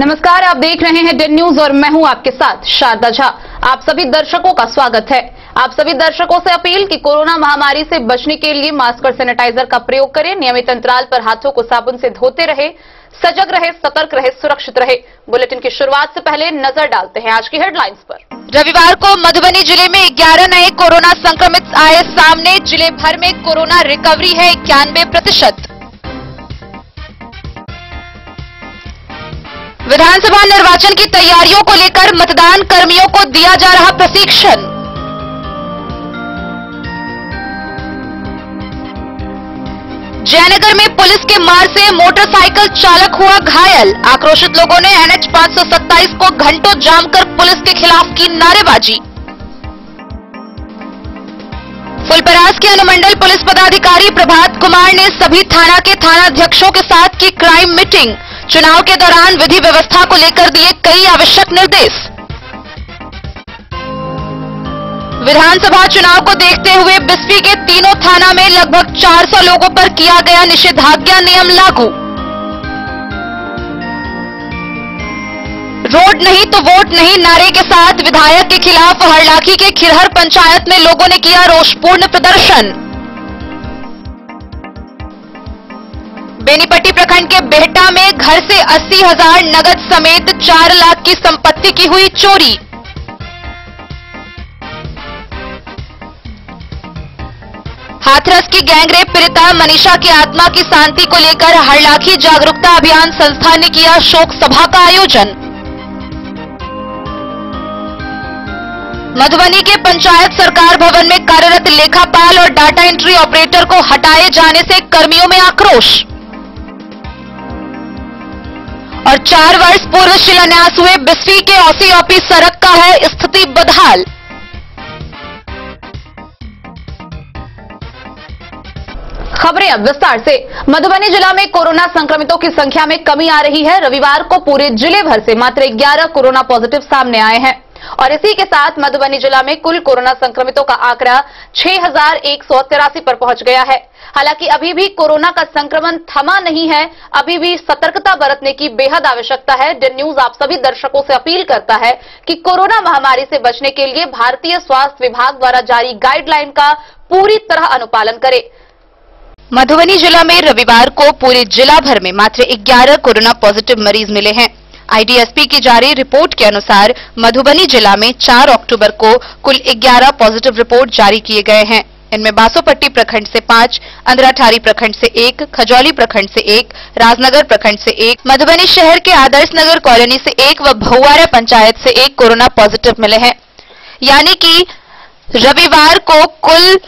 नमस्कार, आप देख रहे हैं डेन न्यूज और मैं हूं आपके साथ शारदा झा। आप सभी दर्शकों का स्वागत है। आप सभी दर्शकों से अपील कि कोरोना महामारी से बचने के लिए मास्क और सैनिटाइजर का प्रयोग करें, नियमित अंतराल पर हाथों को साबुन से धोते रहे, सजग रहे, सतर्क रहे, सुरक्षित रहे। बुलेटिन की शुरुआत से पहले नजर डालते हैं आज की हेडलाइंस पर। रविवार को मधुबनी जिले में 11 नए कोरोना संक्रमित आए सामने। जिले भर में कोरोना रिकवरी है 91%। विधानसभा निर्वाचन की तैयारियों को लेकर मतदान कर्मियों को दिया जा रहा प्रशिक्षण। जयनगर में पुलिस के मार से मोटरसाइकिल चालक हुआ घायल। आक्रोशित लोगों ने NH 527 को घंटों जाम कर पुलिस के खिलाफ की नारेबाजी। फुलपरास के अनुमंडल पुलिस पदाधिकारी प्रभात कुमार ने सभी थाना के थानाध्यक्षों के साथ की क्राइम मीटिंग। चुनाव के दौरान विधि व्यवस्था को लेकर दिए कई आवश्यक निर्देश। विधानसभा चुनाव को देखते हुए बिस्फी के तीनों थाना में लगभग 400 लोगों पर किया गया निषेधाज्ञा नियम लागू। रोड नहीं तो वोट नहीं नारे के साथ विधायक के खिलाफ हरलाखी के खिरहर पंचायत में लोगों ने किया रोषपूर्ण प्रदर्शन। बेनीपट्टी प्रखंड के बेहटा में घर से 80,000 नगद समेत 4 लाख की संपत्ति की हुई चोरी। हाथरस की गैंगरेप पीड़िता मनीषा की आत्मा की शांति को लेकर हरलाखी जागरूकता अभियान संस्था ने किया शोक सभा का आयोजन। मधुबनी के पंचायत सरकार भवन में कार्यरत लेखापाल और डाटा एंट्री ऑपरेटर को हटाए जाने से कर्मियों में आक्रोश। और 4 वर्ष पूर्व शिलान्यास हुए बिस्फी के OCOP सड़क का है स्थिति बदहाल। खबरें अब विस्तार से। मधुबनी जिला में कोरोना संक्रमितों की संख्या में कमी आ रही है। रविवार को पूरे जिले भर से मात्र 11 कोरोना पॉजिटिव सामने आए हैं और इसी के साथ मधुबनी जिला में कुल कोरोना संक्रमितों का आंकड़ा 6,183 पर पहुंच गया है। हालांकि अभी भी कोरोना का संक्रमण थमा नहीं है, अभी भी सतर्कता बरतने की बेहद आवश्यकता है। डेन न्यूज आप सभी दर्शकों से अपील करता है कि कोरोना महामारी से बचने के लिए भारतीय स्वास्थ्य विभाग द्वारा जारी गाइडलाइन का पूरी तरह अनुपालन करें। मधुबनी जिला में रविवार को पूरे जिला भर में मात्र 11 कोरोना पॉजिटिव मरीज मिले हैं। IDSP की जारी रिपोर्ट के अनुसार मधुबनी जिला में 4 अक्टूबर को कुल 11 पॉजिटिव रिपोर्ट जारी किए गए हैं। इनमें बासोपट्टी प्रखंड से 5, अंधराठारी प्रखंड से 1, खजौली प्रखंड से 1, राजनगर प्रखंड से 1, मधुबनी शहर के आदर्श नगर कॉलोनी से 1 व भौवारा पंचायत से 1 कोरोना पॉजिटिव मिले हैं। यानी कि रविवार को कुल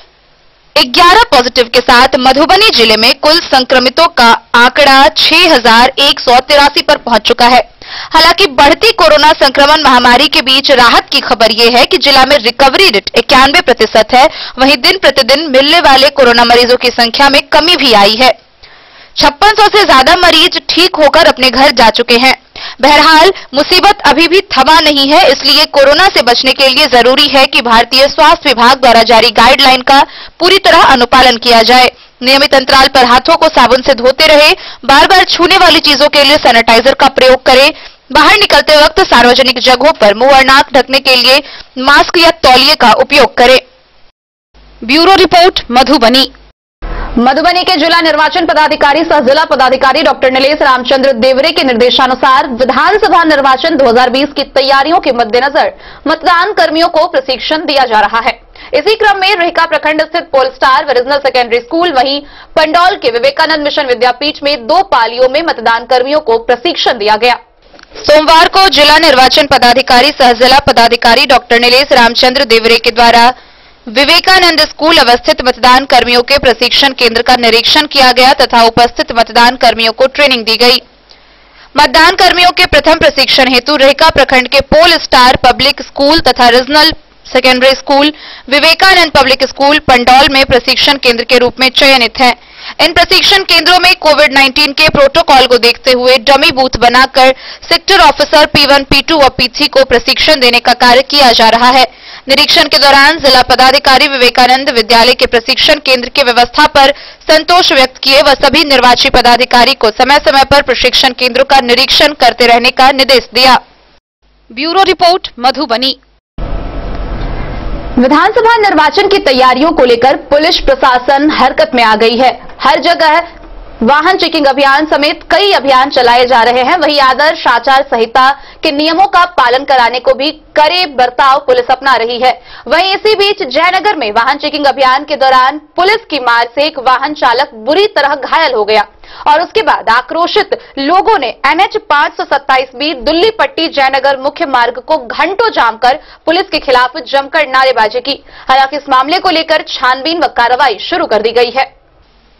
11 पॉजिटिव के साथ मधुबनी जिले में कुल संक्रमितों का आंकड़ा 6,183 पर पहुंच चुका है। हालांकि बढ़ती कोरोना संक्रमण महामारी के बीच राहत की खबर यह है कि जिला में रिकवरी रेट 91% है। वहीं दिन प्रतिदिन मिलने वाले कोरोना मरीजों की संख्या में कमी भी आई है। 5600 से ज्यादा मरीज ठीक होकर अपने घर जा चुके हैं। बहरहाल मुसीबत अभी भी थमा नहीं है, इसलिए कोरोना से बचने के लिए जरूरी है कि भारतीय स्वास्थ्य विभाग द्वारा जारी गाइडलाइन का पूरी तरह अनुपालन किया जाए। नियमित अंतराल पर हाथों को साबुन से धोते रहे, बार बार छूने वाली चीजों के लिए सैनिटाइजर का प्रयोग करें। बाहर निकलते वक्त सार्वजनिक जगहों पर मुंह और नाक ढकने के लिए मास्क या तौलिए का उपयोग करें। Bureau report Madhubani. मधुबनी के जिला निर्वाचन पदाधिकारी सह जिला पदाधिकारी डॉक्टर नीलेश रामचंद्र देवरे के निर्देशानुसार विधानसभा निर्वाचन 2020 की तैयारियों के मद्देनजर मतदान कर्मियों को प्रशिक्षण दिया जा रहा है। इसी क्रम में रेहका प्रखंड स्थित pole star regional secondary school वहीं पंडौल के विवेकानंद मिशन विद्यापीठ में 2 पालियों में मतदान कर्मियों को प्रशिक्षण दिया गया। सोमवार को जिला निर्वाचन पदाधिकारी सह जिला पदाधिकारी डॉक्टर नीलेश रामचंद्र देवरे के द्वारा विवेकानंद स्कूल अवस्थित मतदान कर्मियों के प्रशिक्षण केंद्र का निरीक्षण किया गया तथा उपस्थित मतदान कर्मियों को ट्रेनिंग दी गई। मतदान कर्मियों के प्रथम प्रशिक्षण हेतु रेहका प्रखंड के पोल स्टार पब्लिक स्कूल तथा regional secondary school Vivekanand public school Pandaul में प्रशिक्षण केंद्र के रूप में चयनित है। इन प्रशिक्षण केंद्रों में कोविड-19 के प्रोटोकॉल को देखते हुए डमी बूथ बनाकर सेक्टर ऑफिसर P1, P2 और P3 को प्रशिक्षण देने का कार्य किया जा रहा है। निरीक्षण के दौरान जिला पदाधिकारी विवेकानंद विद्यालय के प्रशिक्षण केंद्र की व्यवस्था पर संतोष व्यक्त किए व सभी निर्वाची पदाधिकारी को समय समय पर प्रशिक्षण केंद्रों का निरीक्षण करते रहने का निर्देश दिया। Bureau report, Madhubani. विधानसभा निर्वाचन की तैयारियों को लेकर पुलिस प्रशासन हरकत में आ गई है। हर जगह वाहन चेकिंग अभियान समेत कई अभियान चलाए जा रहे हैं। वहीं आदर्श आचार संहिता के नियमों का पालन कराने को भी कड़े बर्ताव पुलिस अपना रही है। वहीं इसी बीच जयनगर में वाहन चेकिंग अभियान के दौरान पुलिस की मार से एक वाहन चालक बुरी तरह घायल हो गया और उसके बाद आक्रोशित लोगों ने NH 527B दुल्ली पट्टी जयनगर मुख्य मार्ग को घंटों जाम कर पुलिस के खिलाफ जमकर नारेबाजी की। हालांकि इस मामले को लेकर छानबीन व कार्रवाई शुरू कर दी गई है।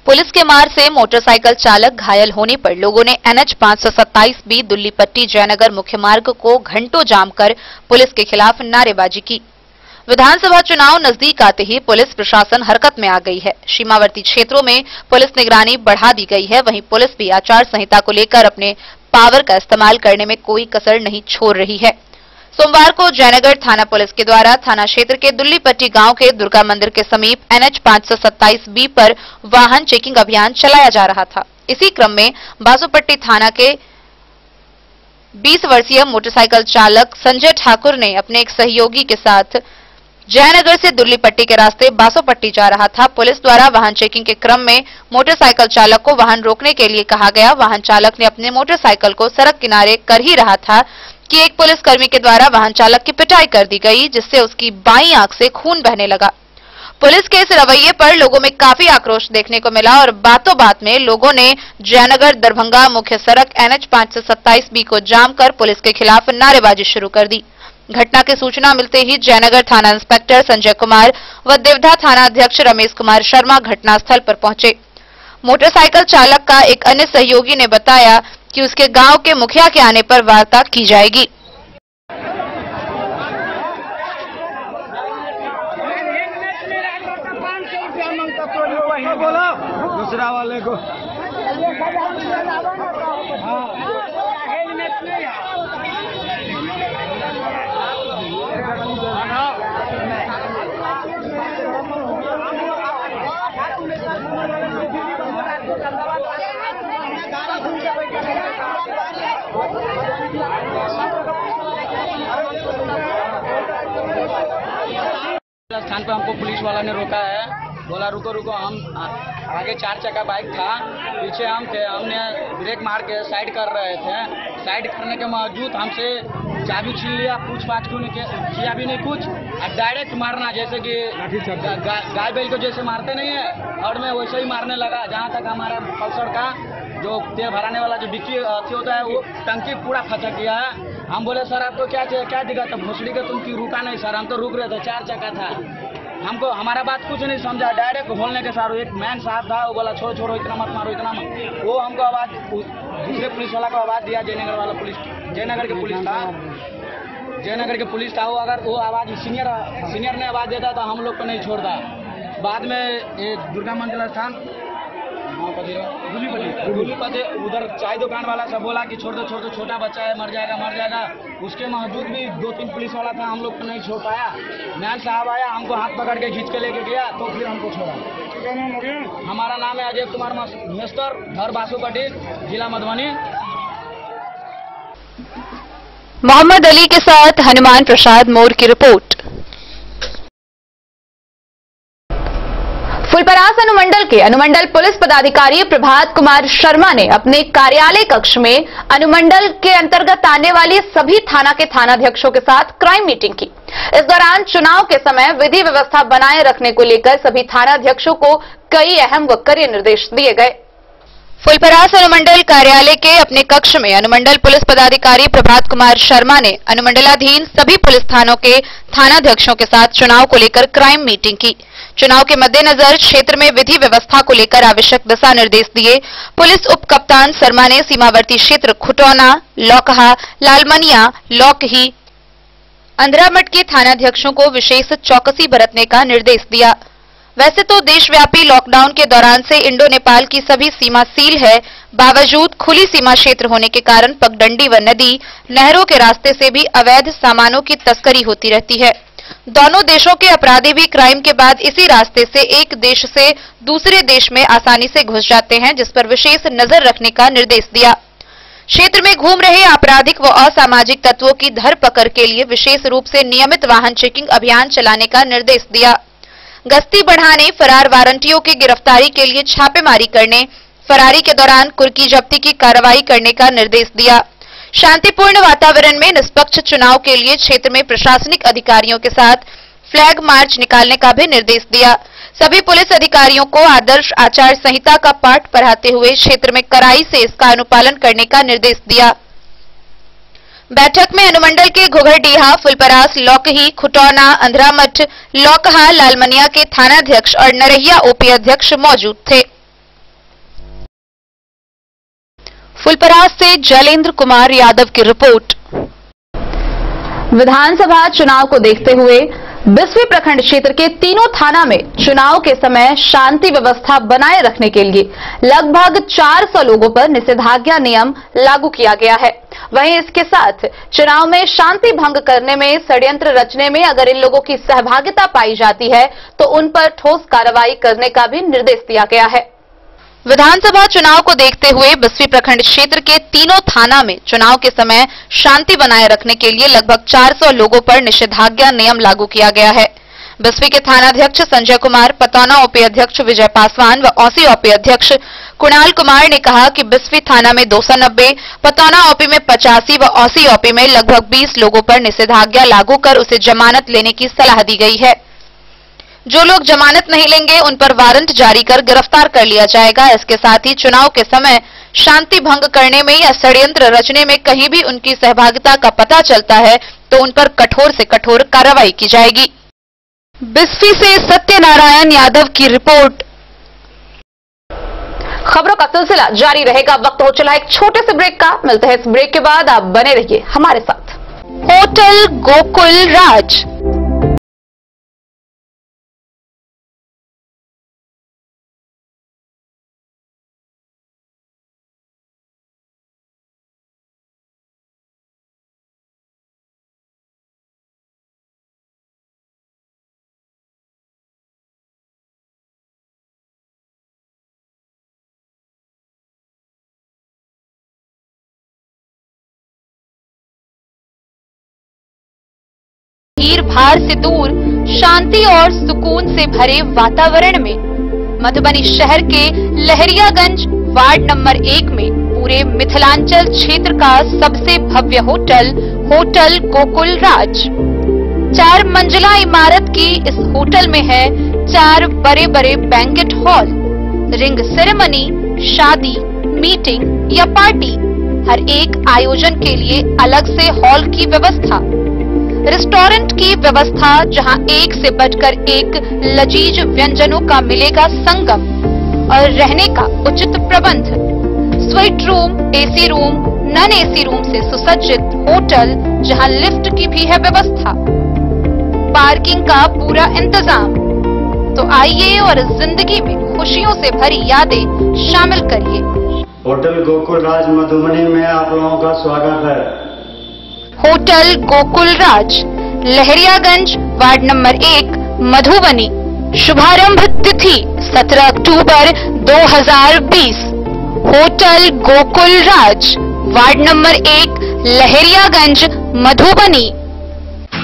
पुलिस के मार से मोटरसाइकिल चालक घायल होने पर लोगों ने NH 527B दुल्ली पट्टी जयनगर मुख्य मार्ग को घंटों जाम कर पुलिस के खिलाफ नारेबाजी की। विधानसभा चुनाव नजदीक आते ही पुलिस प्रशासन हरकत में आ गई है। सीमावर्ती क्षेत्रों में पुलिस निगरानी बढ़ा दी गई है। वहीं पुलिस भी आचार संहिता को लेकर अपने पावर का इस्तेमाल करने में कोई कसर नहीं छोड़ रही है। सोमवार को जयनगर थाना पुलिस के द्वारा थाना क्षेत्र के दुल्लीपट्टी गांव के दुर्गा मंदिर के समीप NH 527B पर वाहन चेकिंग अभियान चलाया जा रहा था। इसी क्रम में बासोपट्टी थाना के 20 वर्षीय मोटरसाइकिल चालक संजय ठाकुर ने अपने एक सहयोगी के साथ जयनगर से दुल्लीपट्टी के रास्ते बासोपट्टी जा रहा था। पुलिस द्वारा वाहन चेकिंग के क्रम में मोटरसाइकिल चालक को वाहन रोकने के लिए कहा गया। वाहन चालक ने अपने मोटरसाइकिल को सड़क किनारे कर ही रहा था कि एक पुलिसकर्मी के द्वारा वाहन चालक की पिटाई कर दी गई, जिससे उसकी बाईं आंख से खून बहने लगा। पुलिस के इस रवैये पर लोगों में काफी आक्रोश देखने को मिला और बातों बात में लोगों ने जयनगर दरभंगा मुख्य सड़क NH 527B को जाम कर पुलिस के खिलाफ नारेबाजी शुरू कर दी। घटना की सूचना मिलते ही जयनगर थाना इंस्पेक्टर संजय कुमार व देवधा थाना अध्यक्ष रमेश कुमार शर्मा घटनास्थल पर पहुंचे। मोटरसाइकिल चालक का एक अन्य सहयोगी ने बताया कि उसके गांव के मुखिया के आने पर वार्ता की जाएगी। दूसरा वाले को स्थान पे हमको पुलिस वाला ने रोका है। बोला रुको रुको। हम आगे 4 चक्का बाइक था, पीछे हम थे। हमने ब्रेक मार के साइड कर रहे थे। साइड करने के बावजूद हमसे चाबी छीन लिया। पूछताछ क्यों नहीं किया भी नहीं कुछ, और डायरेक्ट मारना जैसे कि गाय बैल को जैसे मारते नहीं है, और मैं वैसे ही मारने लगा। जहाँ तक हमारा पल्सर का जो तेल भराने वाला जो डिक्की होता है वो टंकी पूरा फटक गया है। हम बोले सर आपको क्या चाहिए, क्या दिक्कत है? भोसड़ी का तुम क्यों रुका नहीं? सर हम तो रुक रहे थे, 4 चक्का था। हमको हमारा बात कुछ नहीं समझा, डायरेक्ट बोलने के साथ एक मैन साहब था, वो बोला छोड़ो छोड़ो, इतना मत मारो, इतना मत। वो हमको आवाज दूसरे पुलिस वाला को आवाज दिया, जयनगर वाला पुलिस, जयनगर के पुलिस था, जयनगर के पुलिस था। वो अगर वो आवाज सीनियर ने आवाज देता तो हम लोग को नहीं छोड़ता। बाद में ये दुर्गा मंदिर स्थान दुल्लीपट्टी उधर चाय दुकान वाला सब बोला कि छोड़ दो छोटा बच्चा है, मर जाएगा। उसके बावजूद भी 2-3 पुलिस वाला था, हम लोग को नहीं छोड़ पाया। मैन साहब आया, हमको हाथ पकड़ के खींच के लेके गया, तो फिर हमको छोड़ा। हमारा नाम है अजय कुमार मेस्टर, घर बासोपट्टी, जिला मधुबनी। मोहम्मद अली के साथ हनुमान प्रसाद मोर की रिपोर्ट। फुलपरास अनुमंडल के अनुमंडल पुलिस पदाधिकारी प्रभात कुमार शर्मा ने अपने कार्यालय कक्ष में अनुमंडल के अंतर्गत आने वाली सभी थाना के थानाध्यक्षों के साथ क्राइम मीटिंग की। इस दौरान चुनाव के समय विधि व्यवस्था बनाए रखने को लेकर सभी थानाध्यक्षों को कई अहम व कड़े निर्देश दिए गए। फुलपरास अनुमंडल कार्यालय के अपने कक्ष में अनुमंडल पुलिस पदाधिकारी प्रभात कुमार शर्मा ने अनुमंडलाधीन सभी पुलिस थानों के थानाध्यक्षों के साथ चुनाव को लेकर क्राइम मीटिंग की। चुनाव के मद्देनजर क्षेत्र में विधि व्यवस्था को लेकर आवश्यक दिशा निर्देश दिए। पुलिस उप कप्तान शर्मा ने सीमावर्ती क्षेत्र खुटौना, लौकहा, लालमनिया, लौकही, अंधरामठ के थानाध्यक्षों को विशेष चौकसी बरतने का निर्देश दिया। वैसे तो देशव्यापी लॉकडाउन के दौरान से इंडो नेपाल की सभी सीमा सील है, बावजूद खुली सीमा क्षेत्र होने के कारण पगडंडी व नदी, नहरों के रास्ते से भी अवैध सामानों की तस्करी होती रहती है। दोनों देशों के अपराधी भी क्राइम के बाद इसी रास्ते से एक देश से दूसरे देश में आसानी से घुस जाते हैं, जिस पर विशेष नजर रखने का निर्देश दिया। क्षेत्र में घूम रहे आपराधिक व असामाजिक तत्वों की धरपकड़ के लिए विशेष रूप से नियमित वाहन चेकिंग अभियान चलाने का निर्देश दिया। गश्ती बढ़ाने, फरार वारंटियों की गिरफ्तारी के लिए छापेमारी करने, फरारी के दौरान कुर्की जब्ती की कार्रवाई करने का निर्देश दिया। शांतिपूर्ण वातावरण में निष्पक्ष चुनाव के लिए क्षेत्र में प्रशासनिक अधिकारियों के साथ फ्लैग मार्च निकालने का भी निर्देश दिया। सभी पुलिस अधिकारियों को आदर्श आचार संहिता का पाठ पढ़ाते हुए क्षेत्र में कड़ाई से इसका अनुपालन करने का निर्देश दिया। बैठक में अनुमंडल के घुघरडीहा, फुलपरास, लौकही, खुटौना, अंधरामठ, लौकहा, लालमनिया के थानाध्यक्ष और नरहिया ओपी अध्यक्ष मौजूद थे। फुलपरास से जैलेंद्र कुमार यादव की रिपोर्ट। विधानसभा चुनाव को देखते हुए बिस्वी प्रखंड क्षेत्र के तीनों थाना में चुनाव के समय शांति व्यवस्था बनाए रखने के लिए लगभग 400 लोगों पर निषेधाज्ञा नियम लागू किया गया है। वहीं इसके साथ चुनाव में शांति भंग करने में, षड्यंत्र रचने में अगर इन लोगों की सहभागिता पाई जाती है तो उन पर ठोस कार्रवाई करने का भी निर्देश दिया गया है। विधानसभा चुनाव को देखते हुए बिस्वी प्रखंड क्षेत्र के तीनों थाना में चुनाव के समय शांति बनाए रखने के लिए लगभग 400 लोगों पर निषेधाज्ञा नियम लागू किया गया है। बिस्वी के थानाध्यक्ष संजय कुमार, पतौना ओपी अध्यक्ष विजय पासवान व औसी ओपी अध्यक्ष कुणाल कुमार ने कहा कि बिस्वी थाना में 290, पतौना ओपी में 85 व औसी ओपी में लगभग 20 लोगों पर निषेधाज्ञा लागू कर उसे जमानत लेने की सलाह दी गई है। जो लोग जमानत नहीं लेंगे उन पर वारंट जारी कर गिरफ्तार कर लिया जाएगा। इसके साथ ही चुनाव के समय शांति भंग करने में या षड्यंत्र रचने में कहीं भी उनकी सहभागिता का पता चलता है तो उन पर कठोर से कठोर कार्रवाई की जाएगी। बिस्फी से सत्यनारायण यादव की रिपोर्ट। खबरों का सिलसिला जारी रहेगा। वक्त हो चला एक छोटे से ब्रेक का। मिलते हैं इस ब्रेक के बाद। आप बने रहिए हमारे साथ। होटल गोकुल राज। भीड़ भाड़ से दूर शांति और सुकून से भरे वातावरण में मधुबनी शहर के लहरियागंज वार्ड नंबर 1 में पूरे मिथिलांचल क्षेत्र का सबसे भव्य होटल होटल गोकुल राज 4 मंजिला इमारत की इस होटल में है 4 बड़े बड़े बैंकेट हॉल, रिंग सेरेमनी, शादी, मीटिंग या पार्टी, हर एक आयोजन के लिए अलग से हॉल की व्यवस्था, रेस्टोरेंट की व्यवस्था जहां एक से बढ़कर एक लजीज व्यंजनों का मिलेगा संगम और रहने का उचित प्रबंध, suite room, AC room, non AC room से सुसज्जित होटल जहां लिफ्ट की भी है व्यवस्था, पार्किंग का पूरा इंतजाम। तो आइए और जिंदगी में खुशियों से भरी यादें शामिल करिए। होटल गोकुल राज मधुबनी में आप लोगों का स्वागत है। Hotel Gokul Raj, Lahariyaganj, ward number 1, Madhubani. शुभारंभ तिथि 17 अक्टूबर 2020। Hotel Gokul Raj, ward number 1, Lahariyaganj, Madhubani.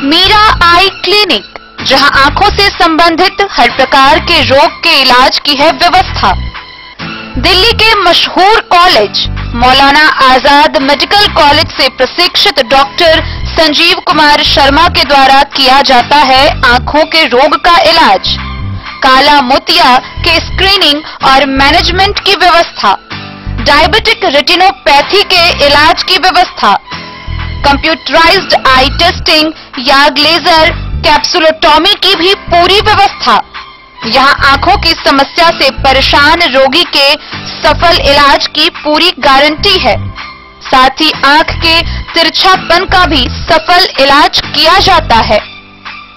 Meera eye clinic, जहां आंखों से संबंधित हर प्रकार के रोग के इलाज की है व्यवस्था। दिल्ली के मशहूर college Maulana Azad medical college से प्रशिक्षित डॉक्टर संजीव कुमार शर्मा के द्वारा किया जाता है आंखों के रोग का इलाज, काला मोतिया के स्क्रीनिंग और मैनेजमेंट की व्यवस्था, डायबिटिक रेटिनोपैथी के इलाज की व्यवस्था, कंप्यूटराइज्ड आई टेस्टिंग या लेजर कैप्सुलोटॉमी की भी पूरी व्यवस्था। यहाँ आंखों की समस्या से परेशान रोगी के सफल इलाज की पूरी गारंटी है। साथ ही आंख के तिरछापन का भी सफल इलाज किया जाता है।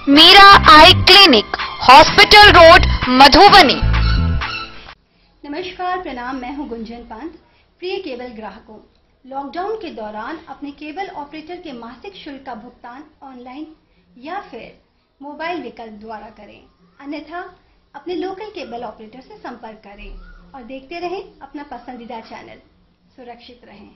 Meera eye clinic, hospital road, Madhubani. नमस्कार, प्रणाम। मैं हूं गुंजन पंत। प्रिय केबल ग्राहकों, लॉकडाउन के दौरान अपने केबल ऑपरेटर के मासिक शुल्क का भुगतान ऑनलाइन या फिर मोबाइल विकल्प द्वारा करें, अन्यथा अपने लोकल केबल ऑपरेटर से संपर्क करें और देखते रहें अपना पसंदीदा चैनल। सुरक्षित रहें।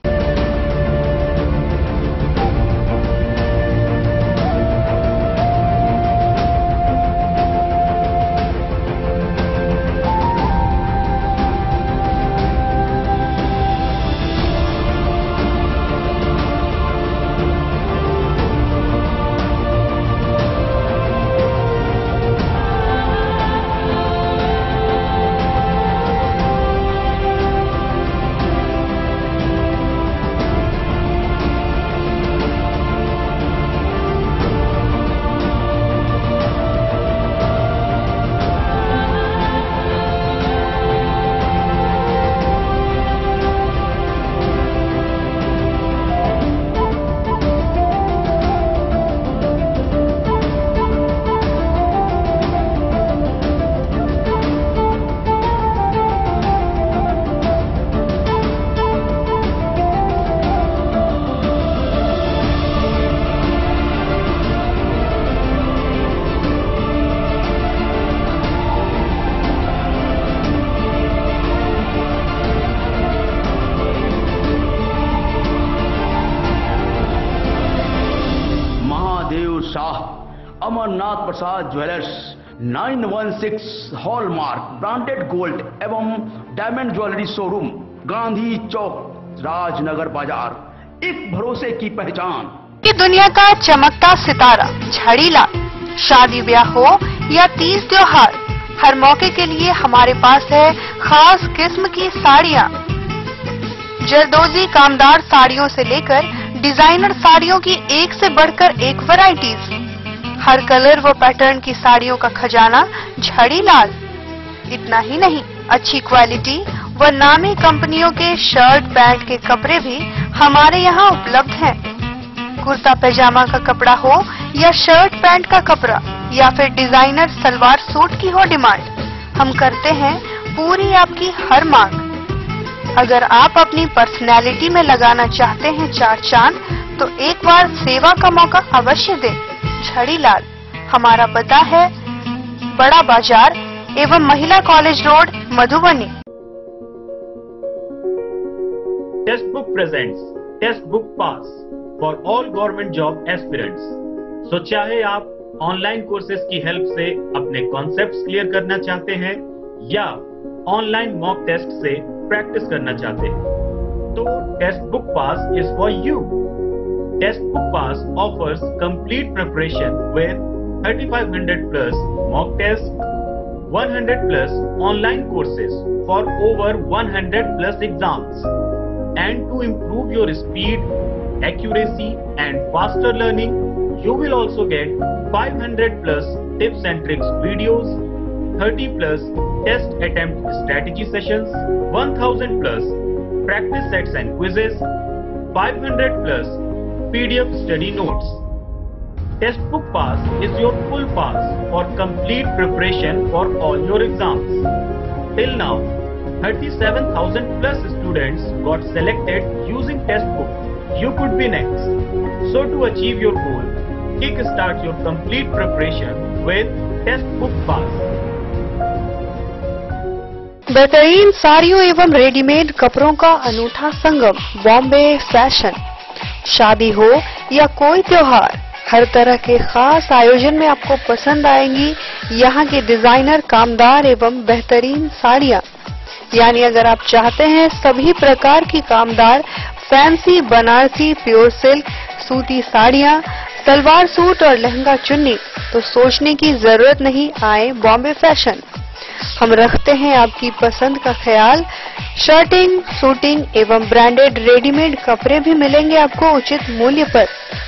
अमरनाथ प्रसाद ज्वेलर्स 916 हॉलमार्क ब्रांडेड गोल्ड एवं डायमंड ज्वेलरी शोरूम, गांधी चौक, राजनगर बाजार, एक भरोसे की पहचान। की दुनिया का चमकता सितारा झड़ीलाल। शादी ब्याह हो या तीज त्योहार, हर मौके के लिए हमारे पास है खास किस्म की साड़ियाँ। जरदोजी कामदार साड़ियों से लेकर डिजाइनर साड़ियों की एक से बढ़कर एक वैरायटीज। हर कलर व पैटर्न की साड़ियों का खजाना झड़ीलाल। इतना ही नहीं, अच्छी क्वालिटी व नामी कंपनियों के शर्ट पैंट के कपड़े भी हमारे यहाँ उपलब्ध हैं। कुर्ता पैजामा का कपड़ा हो या शर्ट पैंट का कपड़ा या फिर डिजाइनर सलवार सूट की हो डिमांड, हम करते हैं पूरी आपकी हर मांग। अगर आप अपनी पर्सनैलिटी में लगाना चाहते हैं चार चांद, तो एक बार सेवा का मौका अवश्य दें। झड़ीलाल। हमारा पता है बड़ा बाजार एवं महिला college road, Madhubani. Testbook presents test book pass for all government job aspirants. So चाहे आप ऑनलाइन कोर्सेज की हेल्प से अपने कॉन्सेप्ट्स क्लियर करना चाहते हैं या ऑनलाइन मॉक टेस्ट से प्रैक्टिस करना चाहते हैं, तो test book pass is for you. Test Book Pass offers complete preparation with 3500 plus mock tests, 100 plus online courses for over 100 plus exams. And to improve your speed, accuracy and faster learning, you will also get 500 plus tips and tricks videos, 30 plus test attempt strategy sessions, 1000 plus practice sets and quizzes, 500 plus PDF study notes. Test Book Pass is your full pass for complete preparation for all your exams. Till now, 37,000 plus students got selected using Test Book. You could be next. So to achieve your goal, kickstart your complete preparation with Test Book Pass. बेहतरीन साड़ियों एवं readymade कपड़ों का अनूठा संगम, Bombay fashion. शादी हो या कोई त्योहार, हर तरह के खास आयोजन में आपको पसंद आएंगी यहाँ के डिजाइनर कामदार एवं बेहतरीन साड़ियाँ। यानी अगर आप चाहते हैं सभी प्रकार की कामदार फैंसी बनारसी प्योर सिल्क सूती साड़ियाँ, सलवार सूट और लहंगा चुन्नी, तो सोचने की जरूरत नहीं, आए बॉम्बे फैशन। हम रखते हैं आपकी पसंद का ख्याल। शर्टिंग, सूटिंग एवं ब्रांडेड रेडीमेड कपड़े भी मिलेंगे आपको उचित मूल्य पर।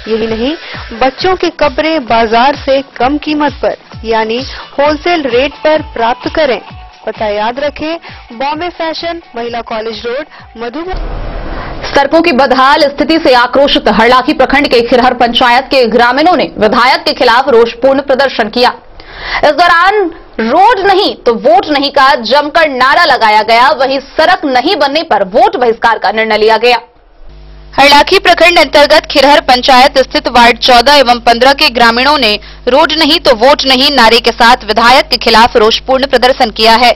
यही नहीं, बच्चों के कपड़े बाजार से कम कीमत पर यानी होलसेल रेट पर प्राप्त करें। पता याद रखें, बॉम्बे फैशन, महिला कॉलेज रोड, मधुबनी। सड़कों की बदहाल स्थिति से आक्रोशित हरलाखी प्रखंड के खिरहर पंचायत के ग्रामीणों ने विधायक के खिलाफ रोषपूर्ण प्रदर्शन किया। इस दौरान रोड नहीं तो वोट नहीं का जमकर नारा लगाया गया। वहीं सड़क नहीं बनने पर वोट बहिष्कार का निर्णय लिया गया। हरलाखी प्रखंड अंतर्गत खिरहर पंचायत स्थित वार्ड 14 एवं 15 के ग्रामीणों ने रोड नहीं तो वोट नहीं नारे के साथ विधायक के खिलाफ रोषपूर्ण प्रदर्शन किया है।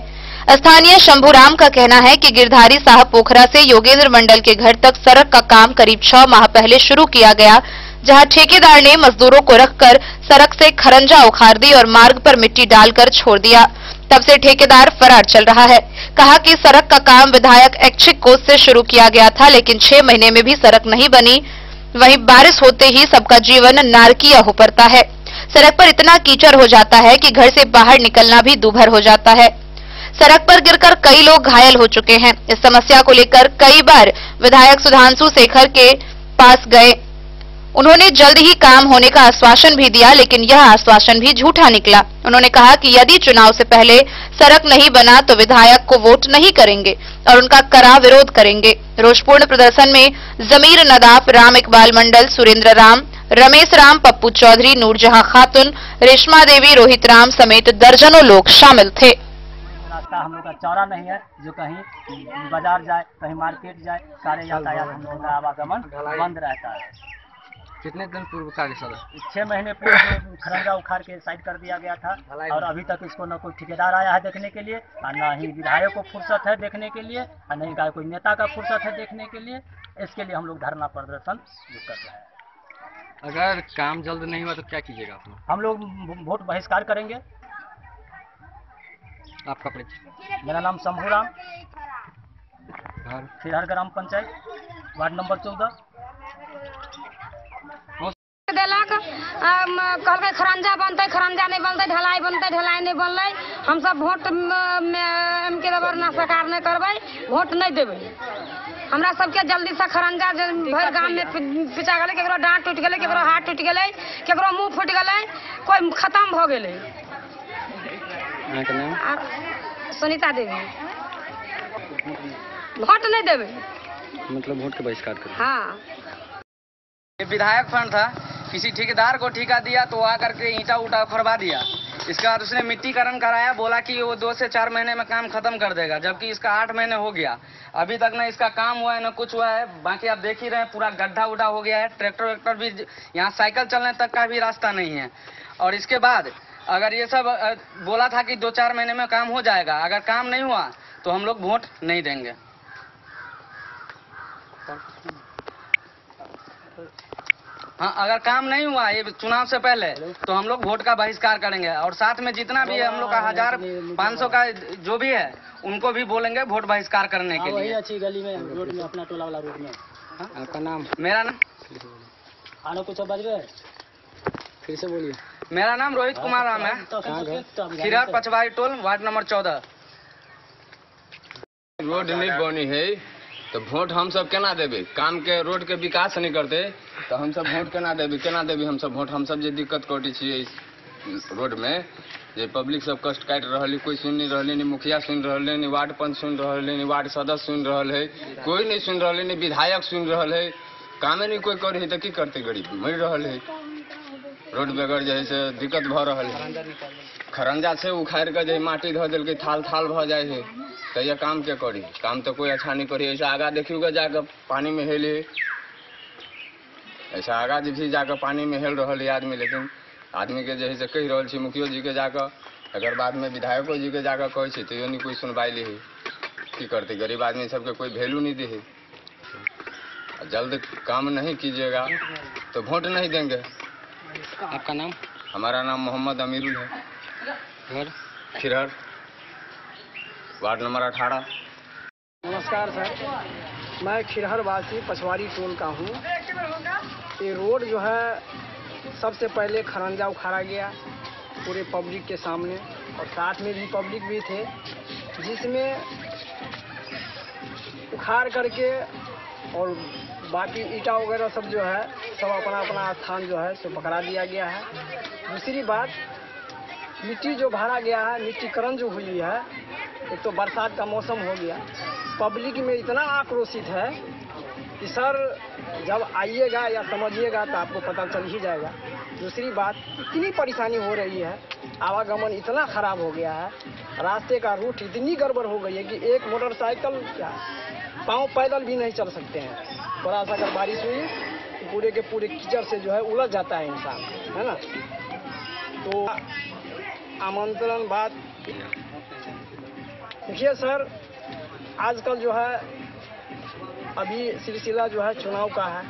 स्थानीय शंभूराम का कहना है कि गिरधारी साहब पोखरा से योगेंद्र मंडल के घर तक सड़क का काम करीब 6 माह पहले शुरू किया गया, जहां ठेकेदार ने मजदूरों को रखकर सड़क से खरंजा उखाड़ दी और मार्ग पर मिट्टी डालकर छोड़ दिया। तब से ठेकेदार फरार चल रहा है। कहा कि सड़क का काम विधायक ऐच्छिक कोष से शुरू किया गया था, लेकिन 6 महीने में भी सड़क नहीं बनी। वहीं बारिश होते ही सबका जीवन नारकीय हो पड़ता है। सड़क पर इतना कीचड़ हो जाता है कि घर से बाहर निकलना भी दूभर हो जाता है। सड़क पर गिरकर कई लोग घायल हो चुके हैं। इस समस्या को लेकर कई बार विधायक सुधांशु शेखर के पास गए। उन्होंने जल्द ही काम होने का आश्वासन भी दिया, लेकिन यह आश्वासन भी झूठा निकला। उन्होंने कहा कि यदि चुनाव से पहले सड़क नहीं बना तो विधायक को वोट नहीं करेंगे और उनका कड़ा विरोध करेंगे। रोषपूर्ण प्रदर्शन में जमीर नदाफ, राम इकबाल मंडल, सुरेंद्र राम, रमेश राम, पप्पू चौधरी, नूरजहां खातून, रेशमा देवी, रोहित राम समेत दर्जनों लोग शामिल थे। रास्ता हम लोग का चौड़ा नहीं है, जो कहीं बाजार जाए, कहीं मार्केट जाए, सारे यातायात हम लोग का आवागमन बंद रहता है। कितने दिन पूर्व का सर? 6 महीने पूर्व खरंजा उखाड़ के साइड कर दिया गया था और अभी तक इसको न कोई ठेकेदार आया है देखने के लिए, और न ही विधायक को फुर्सत है देखने के लिए, और नहीं कोई नेता का फुर्सत है देखने के लिए। इसके लिए हम लोग धरना प्रदर्शन कर रहे हैं। अगर काम जल्द नहीं हुआ तो क्या कीजिएगा? हम लोग वोट बहिष्कार करेंगे। आपका परिचय? मेरा नाम शंभूराम, खिरहर ग्राम पंचायत, वार्ड नंबर 14। कहल खरंजा बनते, खरंजा नहीं बनते, ढलाई बनते, ढलाई नहीं बनल। हम सब वोट में के ना सरकार नहीं करबै, वोट नहीं देवे। हमरा सबके जल्दी से खरंजा भर गांव में पिचा गए, केकरो डांट टूट गए, केकरो हाथ टूट गए, केकरो मुंह फूट गए, कोई खत्म हो गए। सुनीता देवी। वोट नहीं देवे मतलब वोट के बहिष्कार कर। हाँ, ये विधायक फंड था, किसी ठेकेदार को ठेका दिया तो आकर के ईंटा उठा उखड़वा दिया। इसके बाद उसने मिट्टीकरण कराया, बोला कि वो 2 से 4 महीने में काम खत्म कर देगा, जबकि इसका 8 महीने हो गया। अभी तक न इसका काम हुआ है न कुछ हुआ है। बाकी आप देख ही रहे हैं, पूरा गड्ढा उड्ढा हो गया है। ट्रैक्टर वैक्टर भी, यहाँ साइकिल चलने तक का भी रास्ता नहीं है। और इसके बाद अगर ये सब बोला था कि 2-4 महीने में काम हो जाएगा, अगर काम नहीं हुआ तो हम लोग वोट नहीं देंगे। हाँ, अगर काम नहीं हुआ ये चुनाव से पहले तो हम लोग वोट का बहिष्कार करेंगे। और साथ में जितना भी है हम लोग का 1500 का जो भी है उनको भी बोलेंगे वोट बहिष्कार करने के लिए। अच्छी गली में, रोड में, अपना टोला वाला रोड में। आपका नाम? मेरा नाम आनो कुछ बज गए, फिर से बोलिए। मेरा नाम रोहित कुमार राम है, Khirhar पचवाई toll, ward number 14। Road नहीं बनी है तो वोट हम सब केना देबे? काम के रोड के विकास नहीं करते तो हम सब वोट केना देबे हम सब वोट? हम सब जे दिक्कत कटी छियै इस रोड में, जे पब्लिक सब कष्ट काटि रहल, कोई सुन नहीं रहले, नहीं मुखिया सुन रहले, नहीं वार्ड पंच सुन रहले, नहीं वार्ड सदस्य सुन रहल है, कोई नहीं सुन रहले, नहीं विधायक सुन रहल है। कामे नहीं कोई करे तो की करते? गरीब मर रहल है, रोड बगैर जे है से दिक्कत भ रहल है। खरंजा से उखाड़ के जे माटी धो दिल के थाल थाल भ जाए है, तो ये काम क्या करी? काम तो कोई अच्छा नहीं करी। ऐसा आगा देखिएगा जाकर पानी में हेले, ऐसा आगा भी जाकर पानी में हेल रहा है आदमी। लेकिन आदमी के जैसे कह रहा है मुखियो जी के जाकर, अगर बाद में विधायको जी के जाकर कहे तो यो नहीं कोई सुनवाई ले है, की करते? गरीब आदमी सबके कोई वैल्यू नहीं दे है। जल्द काम नहीं कीजिएगा तो वोट नहीं देंगे। आपका नाम? हमारा नाम मोहम्मद अमीरुल है, घर खिरहर, वार्ड नंबर 18। नमस्कार सर, मैं खिरहर वासी पछवाड़ी टोल का हूँ। ये रोड जो है सबसे पहले खरंजा उखाड़ा गया पूरे पब्लिक के सामने, और साथ में भी पब्लिक भी थे, जिसमें उखाड़ करके और बाकी ईटा वगैरह सब जो है सब अपना अपना स्थान जो है सो पकड़ा दिया गया है। दूसरी बात, मिट्टी जो भरा गया है, मिट्टीकरण जो हुई है, एक तो बरसात का मौसम हो गया, पब्लिक में इतना आक्रोशित है कि सर जब आइएगा या समझिएगा तो आपको पता चल ही जाएगा। दूसरी बात, इतनी परेशानी हो रही है, आवागमन इतना खराब हो गया है, रास्ते का रूट इतनी गड़बड़ हो गई है कि एक मोटरसाइकिल क्या पाँव पैदल भी नहीं चल सकते हैं। थोड़ा सा अगर बारिश हुई तो पूरे के पूरे कीचड़ से जो है उलझ जाता है इंसान, है ना। तो आमंत्रण बात देखिए सर, आजकल जो है अभी सिलसिला जो है चुनाव का है।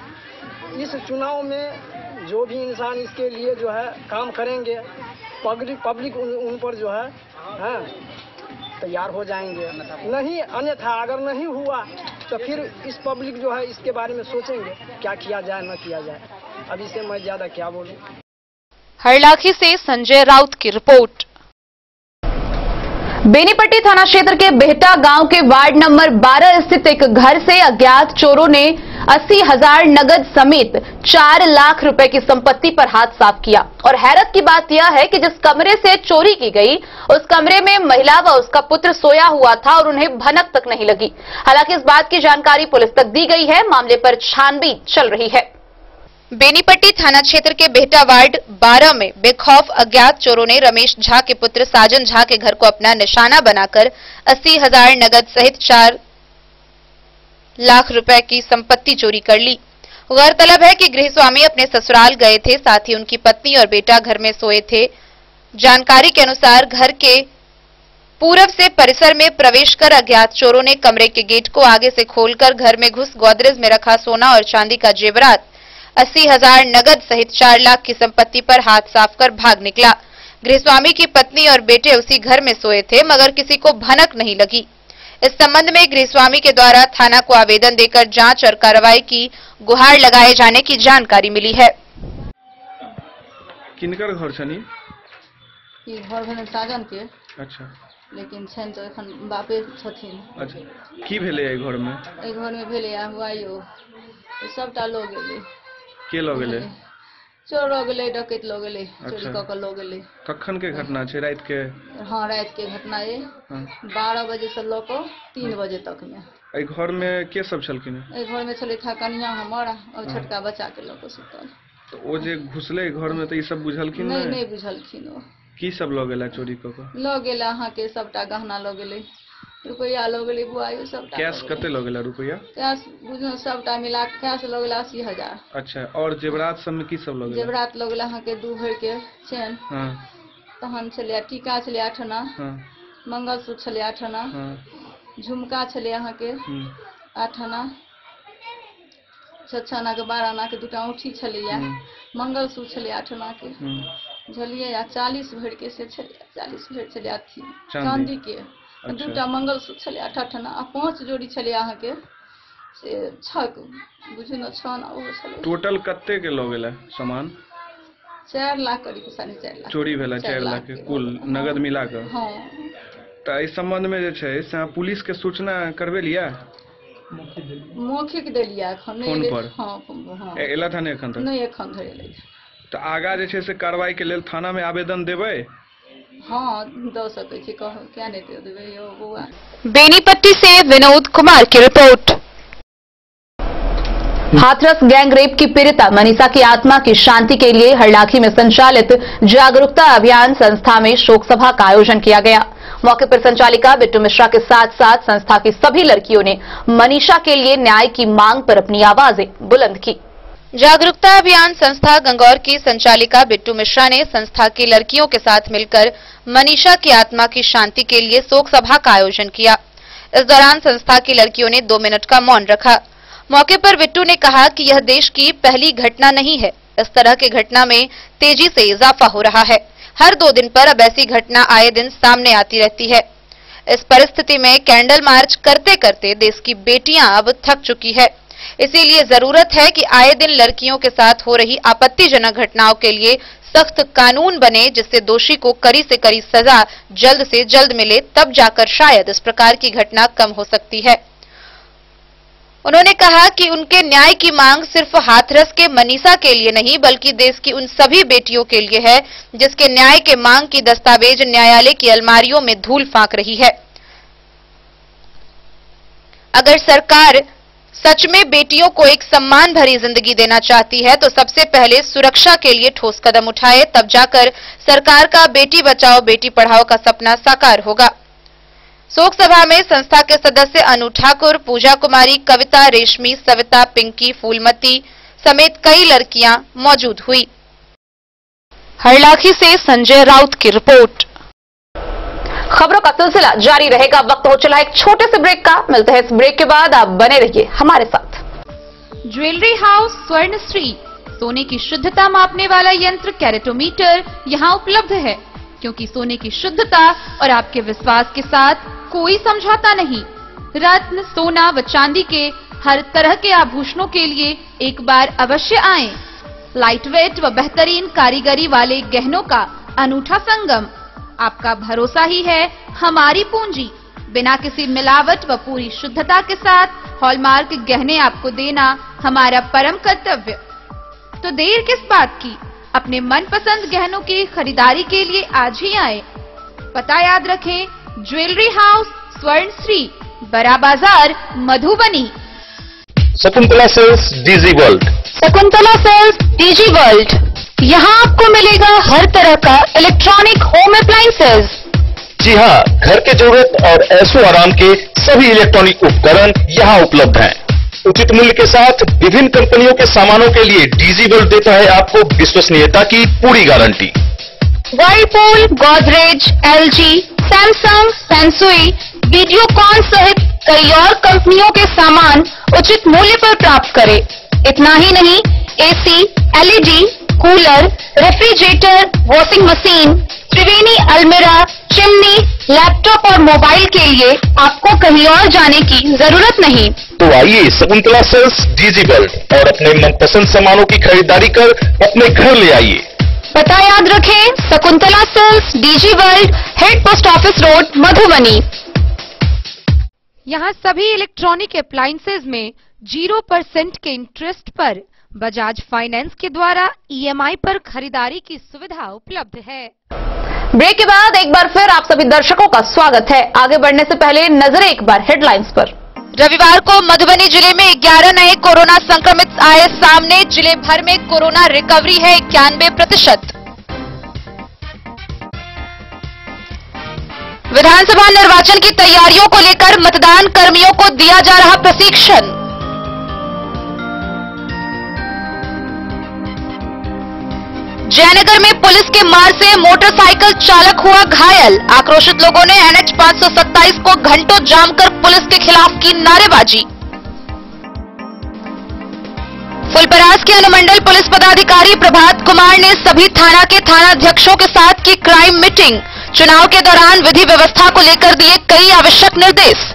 इस चुनाव में जो भी इंसान इसके लिए जो है काम करेंगे, पब्लिक उन पर जो है तैयार हो जाएंगे। नहीं अन्यथा अगर नहीं हुआ तो फिर इस पब्लिक जो है इसके बारे में सोचेंगे क्या किया जाए न किया जाए। अब इससे मैं ज्यादा क्या बोलूं। हरलाखी से संजय राउत की रिपोर्ट। बेनीपट्टी थाना क्षेत्र के बेहटा गांव के वार्ड नंबर 12 स्थित एक घर से अज्ञात चोरों ने 80,000 नगद समेत 4 लाख रुपए की संपत्ति पर हाथ साफ किया। और हैरत की बात यह है कि जिस कमरे से चोरी की गई उस कमरे में महिला व उसका पुत्र सोया हुआ था और उन्हें भनक तक नहीं लगी। हालांकि इस बात की जानकारी पुलिस तक दी गई है। मामले पर छानबीन चल रही है। बेनीपट्टी थाना क्षेत्र के बेहटा वार्ड 12 में बेखौफ अज्ञात चोरों ने रमेश झा के पुत्र साजन झा के घर को अपना निशाना बनाकर 80,000 नगद सहित 4 लाख रुपए की संपत्ति चोरी कर ली। गौरतलब है कि गृहस्वामी अपने ससुराल गए थे, साथ ही उनकी पत्नी और बेटा घर में सोए थे। जानकारी के अनुसार घर के पूर्व से परिसर में प्रवेश कर अज्ञात चोरों ने कमरे के गेट को आगे से खोलकर घर में घुस गोदरेज में रखा सोना और चांदी का जेवरात 80,000 नगद सहित 4 लाख की संपत्ति पर हाथ साफ कर भाग निकला। गृहस्वामी की पत्नी और बेटे उसी घर में सोए थे, मगर किसी को भनक नहीं लगी। इस संबंध में गृहस्वामी के द्वारा थाना को आवेदन देकर जांच और कार्रवाई की गुहार लगाए जाने की जानकारी मिली है। किनकर घर छनी? ई घर भेल साजन के। अच्छा। लेकिन छन तो एखन बापे छथिन। अच्छा। की भेले ए घर में? ए घर में भेले हुआयो सबटा लोग गेले। के लोग गेले? चोर लोग गेले, डकैत लोग गेले, चोरी क के लोग गेले। कखन के घटना छै? रात के? हां रात के घटना है। 12 बजे से लेकर 3 बजे तक में। ए घर में के सब छलकिन? ए घर में छले था कन्या हमारा और छोटका बच्चा के लोग सुतल। तो ओ जे घुसले घर में त ई सब बुझलखिन नहीं? नहीं बुझलखिन। ओ की सब लोग गेला चोरी क के? लोग गेला अहाँ के सबटा गहना लोग गेले, रुपया लोग गेले, बुआयो सबटा। कैश कते लोग गेला रुपया? कैश बुझनो सबटा मिला के कैश लोग गेला 80,000। अच्छा। और जेवरात सब में की सब लोग गेला? जेवरात लोग गेला अहाँ के 2 भर के चेन। हां। तहन छले टीका छले 8 आना। हां। मंगलसूत्र छले 8 आना। हां। झुमका छले अहाँ के 8 आना। 6 आना के 12 आना के 2टा औंठी छलिया। मंगलसूत्र छले 8 आना के। झलिए या 40 भर के से छले, 40 भर छले अथी चांदी के। 2टा मंगलसूत्र छले 8 आना आ 5 जोड़ी छले अहाँ के से 6 बुझु न 6 आना ओ छले। टोटल कत्ते के लोग गेला सामान? 4 लाख करीब 4.5 लाख चोरी भेला। 4 लाख के कुल नगद मिला के। हां। त इस संबंध में जे छै से पुलिस के सूचना करबे लिया? मौखिक देलिया एखन फोन पर। हां। एला था ने एखन तक? नहीं एखन धरे ले। तो आगा जे छै से कार्रवाई के लेल थाना में आवेदन देबै? हाँ दो सकै छी, कहो क्या नहीं दे देबै यो बुआ। बेनीपट्टी से विनोद कुमार की रिपोर्ट। हाथरस गैंग रेप की पीड़िता मनीषा की आत्मा की शांति के लिए हरलाखी में संचालित जागरूकता अभियान संस्था में शोक सभा का आयोजन किया गया। मौके पर संचालिका बिट्टू मिश्रा के साथ साथ संस्था की सभी लड़कियों ने मनीषा के लिए न्याय की मांग पर अपनी आवाजें बुलंद की। जागरूकता अभियान संस्था गंगौर की संचालिका बिट्टू मिश्रा ने संस्था की लड़कियों के साथ मिलकर मनीषा की आत्मा की शांति के लिए शोक सभा का आयोजन किया। इस दौरान संस्था की लड़कियों ने 2 मिनट का मौन रखा। मौके पर बिट्टू ने कहा कि यह देश की पहली घटना नहीं है, इस तरह की घटना में तेजी से इजाफा हो रहा है। हर 2 दिन पर अब ऐसी घटना आए दिन सामने आती रहती है। इस परिस्थिति में कैंडल मार्च करते करते देश की बेटियां अब थक चुकी है। इसीलिए जरूरत है कि आए दिन लड़कियों के साथ हो रही आपत्तिजनक घटनाओं के लिए सख्त कानून बने, जिससे दोषी को कड़ी से कड़ी सजा जल्द से जल्द मिले, तब जाकर शायद इस प्रकार की घटना कम हो सकती है। उन्होंने कहा कि उनके न्याय की मांग सिर्फ हाथरस के मनीषा के लिए नहीं बल्कि देश की उन सभी बेटियों के लिए है जिसके न्याय के मांग की दस्तावेज न्यायालय की अलमारियों में धूल फांक रही है। अगर सरकार सच में बेटियों को एक सम्मान भरी जिंदगी देना चाहती है तो सबसे पहले सुरक्षा के लिए ठोस कदम उठाए, तब जाकर सरकार का बेटी बचाओ बेटी पढ़ाओ का सपना साकार होगा। शोक सभा में संस्था के सदस्य अनु ठाकुर, पूजा कुमारी, कविता, रेशमी, सविता, पिंकी, फूलमती समेत कई लड़कियां मौजूद हुई। हरलाखी से संजय राउत की रिपोर्ट। खबरों का सिलसिला जारी रहेगा। वक्त हो चला एक छोटे से ब्रेक का। मिलते हैं इस ब्रेक के बाद, आप बने रहिए हमारे साथ। ज्वेलरी हाउस स्वर्णश्री, सोने की शुद्धता मापने वाला यंत्र कैरेटोमीटर यहाँ उपलब्ध है, क्योंकि सोने की शुद्धता और आपके विश्वास के साथ कोई समझौता नहीं। रत्न, सोना व चांदी के हर तरह के आभूषणों के लिए एक बार अवश्य आएं। लाइट वेट व बेहतरीन कारीगरी वाले गहनों का अनूठा संगम। आपका भरोसा ही है हमारी पूंजी। बिना किसी मिलावट व पूरी शुद्धता के साथ हॉलमार्क गहने आपको देना हमारा परम कर्तव्य। तो देर किस बात की, अपने मनपसंद गहनों की खरीदारी के लिए आज ही आए। पता याद रखें, jewellery house Swarnashree, Bada Bazar, Madhubani. Shakuntala sales DG world. Shakuntala sales DG world, यहाँ आपको मिलेगा हर तरह का इलेक्ट्रॉनिक होम अप्लायंसेज। जी हाँ, घर के जरूरत और ऐशो आराम के सभी इलेक्ट्रॉनिक उपकरण यहाँ उपलब्ध हैं। उचित मूल्य के साथ विभिन्न कंपनियों के सामानों के लिए डीजी वर्ल्ड देता है आपको विश्वसनीयता की पूरी guarantee. Whirlpool, Godrej, LG, Samsung, सैमसुई, वीडियोकॉन सहित कई और कंपनियों के सामान उचित मूल्य पर प्राप्त करें। इतना ही नहीं, AC, LED, cooler, refrigerator, washing machine, Triveni अलमीरा, चिमनी, लैपटॉप और मोबाइल के लिए आपको कहीं और जाने की जरूरत नहीं। तो आइए शकुंतला सेल्स डीजी वर्ल्ड और अपने मनपसंद सामानों की खरीदारी कर अपने घर ले आइए। पता याद रखें, Shakuntala sales DG world, head post office road, Madhubani. यहाँ सभी इलेक्ट्रॉनिक अप्लायंसेज में 0% के इंटरेस्ट पर बजाज फाइनेंस के द्वारा ईएमआई पर खरीदारी की सुविधा उपलब्ध है। ब्रेक के बाद एक बार फिर आप सभी दर्शकों का स्वागत है। आगे बढ़ने से पहले नजर एक बार हेडलाइंस पर। रविवार को मधुबनी जिले में 11 नए कोरोना संक्रमित आए सामने। जिले भर में कोरोना रिकवरी है 91%। विधानसभा निर्वाचन की तैयारियों को लेकर मतदान कर्मियों को दिया जा रहा प्रशिक्षण। जयनगर में पुलिस के मार से मोटरसाइकिल चालक हुआ घायल। आक्रोशित लोगों ने NH 527 को घंटों जाम कर पुलिस के खिलाफ की नारेबाजी। फुलपरास के अनुमंडल पुलिस पदाधिकारी प्रभात कुमार ने सभी थाना के थानाध्यक्षों के साथ की क्राइम मीटिंग। चुनाव के दौरान विधि व्यवस्था को लेकर दिए कई आवश्यक निर्देश।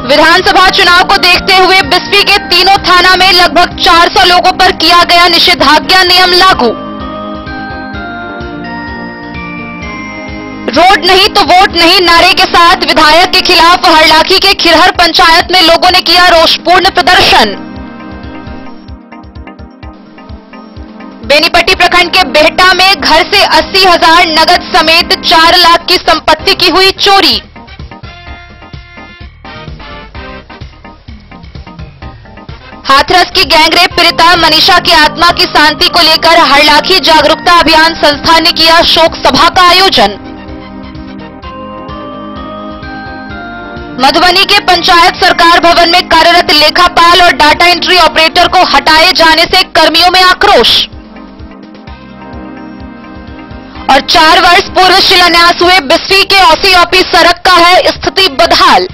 विधानसभा चुनाव को देखते हुए बिस्फी के तीनों थाना में लगभग 400 लोगों पर किया गया निषेधाज्ञा नियम लागू। रोड नहीं तो वोट नहीं नारे के साथ विधायक के खिलाफ हरलाखी के खिरहर पंचायत में लोगों ने किया रोषपूर्ण प्रदर्शन। बेनीपट्टी प्रखंड के बेहटा में घर से 80,000 नगद समेत 4 लाख की संपत्ति की हुई चोरी। हाथरस की गैंगरेप पीड़िता मनीषा की आत्मा की शांति को लेकर हरलाखी जागरूकता अभियान संस्था ने किया शोक सभा का आयोजन। मधुबनी के पंचायत सरकार भवन में कार्यरत लेखापाल और डाटा एंट्री ऑपरेटर को हटाए जाने से कर्मियों में आक्रोश। और 4 वर्ष पूर्व शिलान्यास हुए बिस्फी के OCOP सड़क का है स्थिति बदहाल।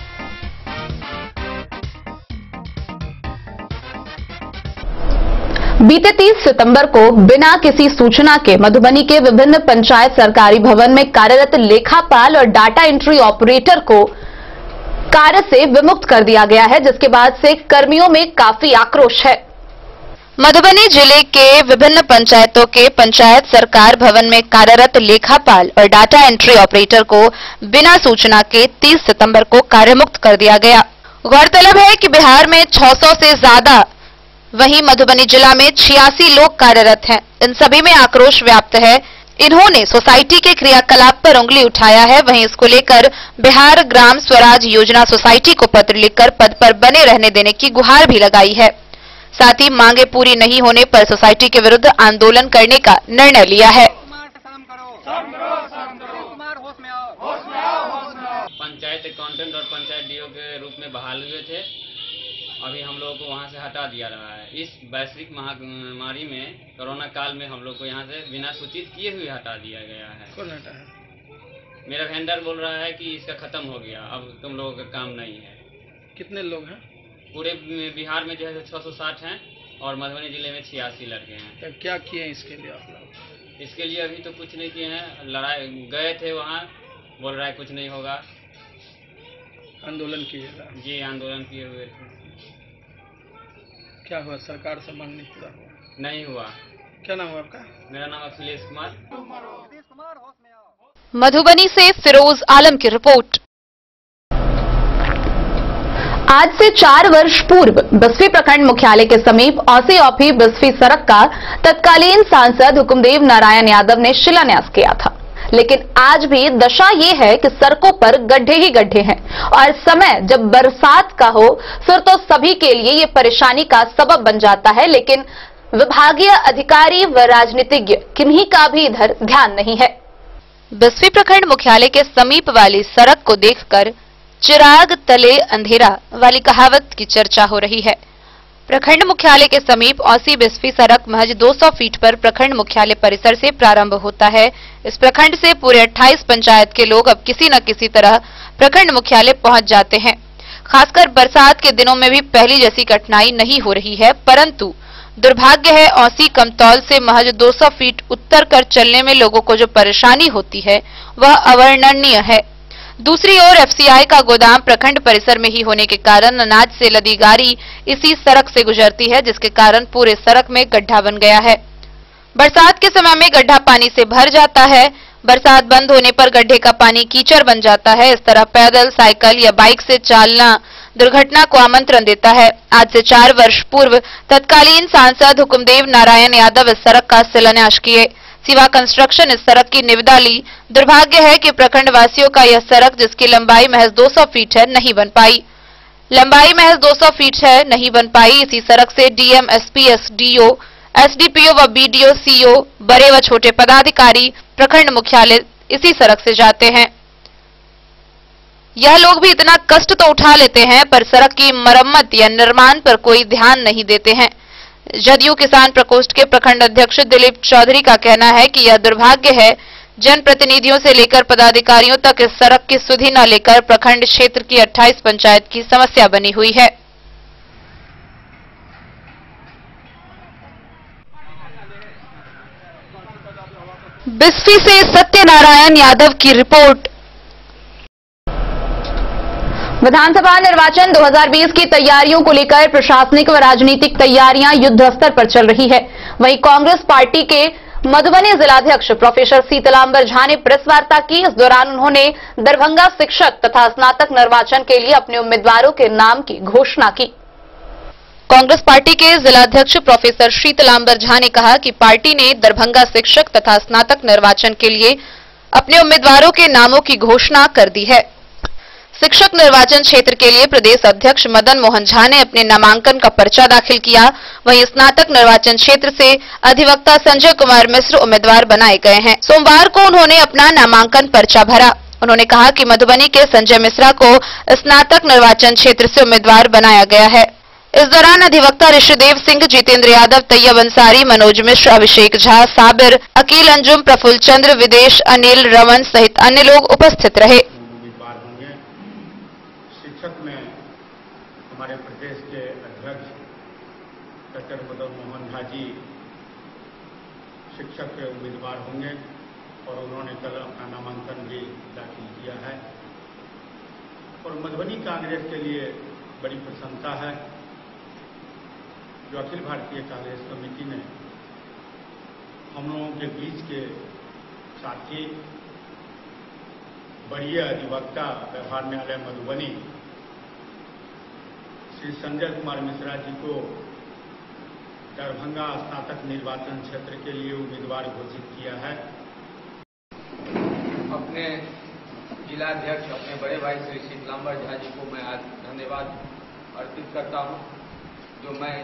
बीते 30 सितंबर को बिना किसी सूचना के मधुबनी के विभिन्न पंचायत सरकारी भवन में कार्यरत लेखापाल और डाटा एंट्री ऑपरेटर को कार्य से विमुक्त कर दिया गया है, जिसके बाद से कर्मियों में काफी आक्रोश है। मधुबनी जिले के विभिन्न पंचायतों के पंचायत सरकार भवन में कार्यरत लेखापाल और डाटा एंट्री ऑपरेटर को बिना सूचना के 30 सितंबर को कार्यमुक्त कर दिया गया। गौरतलब है कि बिहार में 600 से ज्यादा, वहीं मधुबनी जिला में 86 लोग कार्यरत हैं। इन सभी में आक्रोश व्याप्त है इन्होंने सोसाइटी के क्रियाकलाप पर उंगली उठाया है। वहीं इसको लेकर बिहार ग्राम स्वराज योजना सोसाइटी को पत्र लिखकर पद पर बने रहने देने की गुहार भी लगाई है। साथ ही मांगे पूरी नहीं होने पर सोसाइटी के विरुद्ध आंदोलन करने का निर्णय लिया है। पंचायत अकाउंटेंट और पंचायत डीओ के रूप में बहाल हुए थे, अभी हम लोगों को वहां से हटा दिया रहा है। इस वैश्विक महामारी में, कोरोना काल में हम लोग को यहां से बिना सूचित किए हुए हटा दिया गया है। कौन हटा है? मेरा वेंडर बोल रहा है कि इसका खत्म हो गया, अब तुम लोगों का काम नहीं है। कितने लोग हैं? पूरे बिहार में जो है 660 हैं और मधुबनी जिले में 86 लड़के हैं। तो क्या किए इसके लिए आप लोग? इसके लिए अभी तो कुछ नहीं किए हैं। लड़ाई गए थे वहाँ, बोल रहा है कुछ नहीं होगा। आंदोलन किएगा? जी, आंदोलन किए हुए थे। क्या हुआ? सरकार से मांग नहीं पूरा हुआ? नहीं हुआ। क्या नाम है आपका? मेरा नाम अखिलेश कुमार। मधुबनी से फिरोज आलम की रिपोर्ट। आज से 4 वर्ष पूर्व बस्फी प्रखंड मुख्यालय के समीप औसी औफी बस्फी सड़क का तत्कालीन सांसद हुकुमदेव नारायण यादव ने शिलान्यास किया था, लेकिन आज भी दशा ये है कि सड़कों पर गड्ढे ही गड्ढे हैं और समय जब बरसात का हो फिर तो सभी के लिए ये परेशानी का सबब बन जाता है। लेकिन विभागीय अधिकारी व राजनीतिज्ञ किन्हीं का भी इधर ध्यान नहीं है। बस्फी प्रखंड मुख्यालय के समीप वाली सड़क को देखकर चिराग तले अंधेरा वाली कहावत की चर्चा हो रही है। प्रखंड मुख्यालय के समीप औसी बस्फी सड़क महज 200 फीट पर प्रखंड मुख्यालय परिसर से प्रारंभ होता है। इस प्रखंड से पूरे 28 पंचायत के लोग अब किसी न किसी तरह प्रखंड मुख्यालय पहुंच जाते हैं। खासकर बरसात के दिनों में भी पहली जैसी कठिनाई नहीं हो रही है, परंतु दुर्भाग्य है औसी कमतौल से महज 200 फीट उत्तर कर चलने में लोगों को जो परेशानी होती है वह अवर्णनीय है। दूसरी ओर एफसीआई का गोदाम प्रखंड परिसर में ही होने के कारण अनाज से लदी गाड़ी इसी सड़क से गुजरती है, जिसके कारण पूरे सड़क में गड्ढा बन गया है। बरसात के समय में गड्ढा पानी से भर जाता है। बरसात बंद होने पर गड्ढे का पानी कीचड़ बन जाता है। इस तरह पैदल, साइकिल या बाइक से चलना दुर्घटना को आमंत्रण देता है। आज से 4 वर्ष पूर्व तत्कालीन सांसद हुकुमदेव नारायण यादव इस सड़क का शिलान्यास किए। सिवा कंस्ट्रक्शन इस सड़क की निविदा ली। दुर्भाग्य है कि प्रखंड वासियों का यह सड़क, जिसकी लंबाई महज 200 फीट है, नहीं बन पाई। नहीं बन पाई। इसी सड़क से डीएम, एसपी, एसडीओ, एसडीपीओ व बीडीओ, सीओ, बड़े व छोटे पदाधिकारी प्रखंड मुख्यालय इसी सड़क से जाते हैं। यह लोग भी इतना कष्ट तो उठा लेते हैं, पर सड़क की मरम्मत या निर्माण पर कोई ध्यान नहीं देते हैं। जदयू किसान प्रकोष्ठ के प्रखंड अध्यक्ष दिलीप चौधरी का कहना है कि यह दुर्भाग्य है, जनप्रतिनिधियों से लेकर पदाधिकारियों तक इस सड़क की सुधि न लेकर प्रखंड क्षेत्र की 28 पंचायत की समस्या बनी हुई है। बिस्फी से सत्यनारायण यादव की रिपोर्ट। विधानसभा निर्वाचन 2020 की तैयारियों को लेकर प्रशासनिक व राजनीतिक तैयारियां युद्ध स्तर पर चल रही है। वहीं कांग्रेस पार्टी के मधुबनी जिलाध्यक्ष प्रोफेसर शीतलांबर झा ने प्रेस वार्ता की। इस दौरान उन्होंने दरभंगा शिक्षक तथा स्नातक निर्वाचन के लिए अपने उम्मीदवारों के नाम की घोषणा की। कांग्रेस पार्टी के जिलाध्यक्ष प्रोफेसर शीतलांबर झा ने कहा कि पार्टी ने दरभंगा शिक्षक तथा स्नातक निर्वाचन के लिए अपने उम्मीदवारों के नामों की घोषणा कर दी है। शिक्षक निर्वाचन क्षेत्र के लिए प्रदेश अध्यक्ष मदन मोहन झा ने अपने नामांकन का पर्चा दाखिल किया। वहीं स्नातक निर्वाचन क्षेत्र से अधिवक्ता संजय कुमार मिश्र उम्मीदवार बनाए गए हैं। सोमवार को उन्होंने अपना नामांकन पर्चा भरा। उन्होंने कहा कि मधुबनी के संजय मिश्रा को स्नातक निर्वाचन क्षेत्र से उम्मीदवार बनाया गया है। इस दौरान अधिवक्ता ऋषिदेव सिंह, जितेंद्र यादव, तैयब अंसारी, मनोज मिश्र, अभिषेक झा, साबिर, अकील अंजुम, प्रफुल्ल चंद्र, विदेश, अनिल, रमन सहित अन्य लोग उपस्थित रहे। शिक्षक में हमारे प्रदेश के अध्यक्ष डॉक्टर मदन मोहन झा जी शिक्षक के उम्मीदवार होंगे और उन्होंने कल अपना नामांकन भी दाखिल किया है। और मधुबनी कांग्रेस के लिए बड़ी प्रसन्नता है जो अखिल भारतीय कांग्रेस कमेटी ने हम लोगों के बीच के साथी वरीय अधिवक्ता व्यवहार न्यायालय मधुबनी श्री संजय कुमार मिश्रा जी को दरभंगा स्नातक निर्वाचन क्षेत्र के लिए उम्मीदवार घोषित किया है। अपने जिलाध्यक्ष अपने बड़े भाई श्री शीतलांबर झा जी को मैं आज धन्यवाद अर्पित करता हूं, जो मैं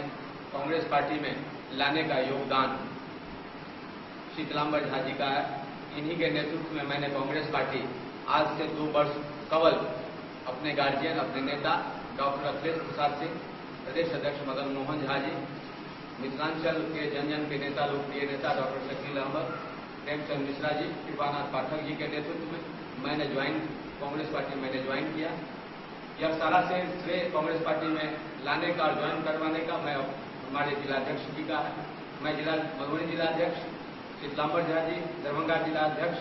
कांग्रेस पार्टी में लाने का योगदान शीतलांबर झा जी का है। इन्हीं के नेतृत्व में मैंने कांग्रेस पार्टी आज से 2 वर्ष कबल अपने गार्जियन, अपने नेता डॉक्टर अखिलेश प्रसाद सिंह, प्रदेश अध्यक्ष मदन मोहन झा जी, मिथिलांचल के जन जन के नेता, लोकप्रिय नेता डॉक्टर शकील अहमद, प्रेमचंद मिश्रा जी, कृपानाथ पाठक जी के नेतृत्व में मैंने कांग्रेस पार्टी मैंने ज्वाइन किया। यह सारा श्रेय कांग्रेस पार्टी में लाने का और ज्वाइन करवाने का मैं हमारे जिलाध्यक्ष जी का है। मैं मधुबनी जिलाध्यक्ष शीतलांबर झा जी, दरभंगा जिलाध्यक्ष,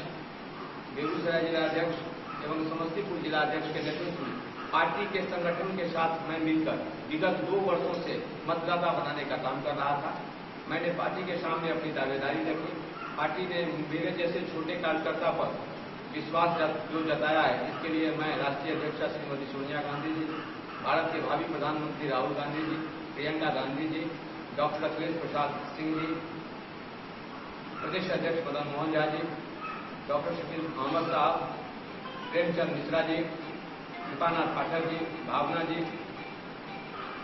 बेगूसराय जिलाध्यक्ष एवं समस्तीपुर जिलाध्यक्ष के नेतृत्व में पार्टी के संगठन के साथ मैं मिलकर विगत 2 वर्षों से मतदाता बनाने का काम कर रहा था। मैंने पार्टी के सामने अपनी दावेदारी रखी। पार्टी ने मेरे जैसे छोटे कार्यकर्ता पर विश्वास जो जताया है, इसके लिए मैं राष्ट्रीय अध्यक्षा श्रीमती सोनिया गांधी जी, भारत के भावी प्रधानमंत्री राहुल गांधी जी, प्रियंका गांधी जी, डॉक्टर अखिलेश प्रसाद सिंह जी, प्रदेश अध्यक्ष मदन मोहन झा जी, डॉक्टर शकील अहमद साहब, प्रेमचंद मिश्रा जी, कृपानाथ पाठक जी, भावना जी,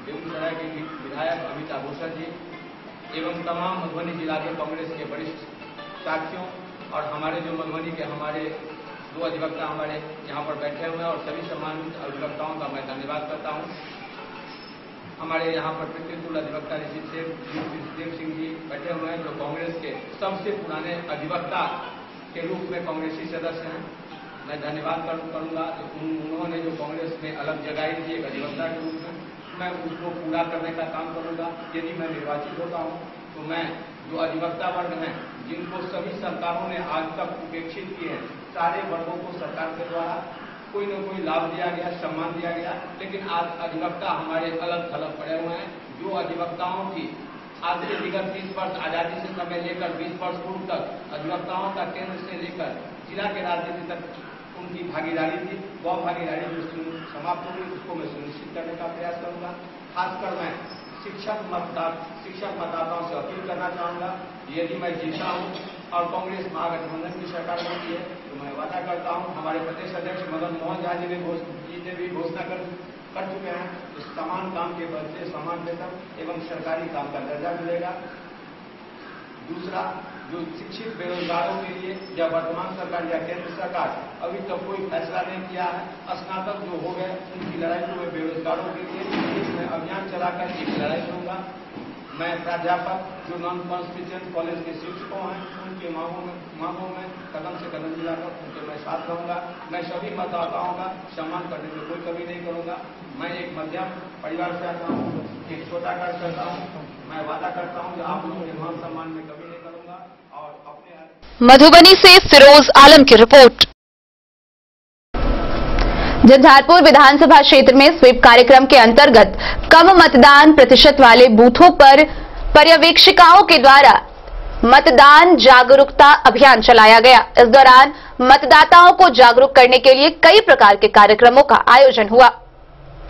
बेगूसराय के विधायक अमिता भूषण जी एवं तमाम मधुबनी जिला के कांग्रेस के वरिष्ठ साथियों और हमारे जो मधुबनी के हमारे 2 अधिवक्ता हमारे यहाँ पर बैठे हुए हैं और सभी सम्मानित अधिवक्ताओं का मैं धन्यवाद करता हूँ। हमारे यहाँ पर पितृतुल अधिवक्ता ऋषिदेव सिंह जी बैठे हुए हैं, जो कांग्रेस के सबसे पुराने अधिवक्ता के रूप में कांग्रेसी सदस्य हैं। मैं धन्यवाद करूंगा उन्होंने जो कांग्रेस में अलग जगह थी एक अधिवक्ता के रूप में, मैं उसको पूरा करने का काम करूंगा। यदि मैं निर्वाचित होता हूं तो मैं जो अधिवक्ता वर्ग हैं, जिनको सभी सरकारों ने आज तक उपेक्षित किए हैं, सारे वर्गों को सरकार के द्वारा कोई न कोई लाभ दिया गया, सम्मान दिया गया, लेकिन आज अधिवक्ता हमारे अलग थलग पड़े हुए हैं। जो अधिवक्ताओं की आज से विगत 20 वर्ष आजादी से समय लेकर 20 वर्ष पूर्व तक अधिवक्ताओं का केंद्र से लेकर जिला के राजनीति तक उनकी भागीदारी थी, वह भागीदारी जो समाप्त हो गई उसको मैं सुनिश्चित करने का प्रयास करूंगा। खासकर मैं शिक्षक मतदाताओं से अपील करना चाहूंगा, यदि मैं जीता हूं और कांग्रेस महागठबंधन की सरकार बनती है तो मैं वादा करता हूं, हमारे प्रदेश अध्यक्ष मदन मोहन झा जी ने भी घोषणा कर चुके हैं, तो समान काम के बदले समान वेतन एवं सरकारी काम का दर्जा मिलेगा। दूसरा, जो शिक्षित बेरोजगारों के लिए या वर्तमान सरकार या केंद्र सरकार अभी तक कोई फैसला नहीं किया है, स्नातक जो हो गए उनकी लड़ाई को मैं बेरोजगारों के लिए इसमें अभियान चलाकर एक लड़ाई लूंगा। मैं प्राध्यापक जो नॉन कॉन्स्टिट्यूएंट कॉलेज के शिक्षकों हैं उनकी मांगों में कदम से कदम मिलाकर उनके मैं साथ रहूंगा। मैं सभी मतदाताओं का सम्मान करने में कोई कमी नहीं करूंगा। मैं एक मध्यम परिवार से आता हूँ, एक छोटा कार्य करता हूँ। मैं वादा करता हूँ कि आप लोगों के मान सम्मान में कमी नहीं करूंगा और अपने मधुबनी से फिरोज आलम की रिपोर्ट। झंझारपुर विधानसभा क्षेत्र में स्वीप कार्यक्रम के अंतर्गत कम मतदान प्रतिशत वाले बूथों पर पर्यवेक्षिकाओं के द्वारा मतदान जागरूकता अभियान चलाया गया। इस दौरान मतदाताओं को जागरूक करने के लिए कई प्रकार के कार्यक्रमों का आयोजन हुआ।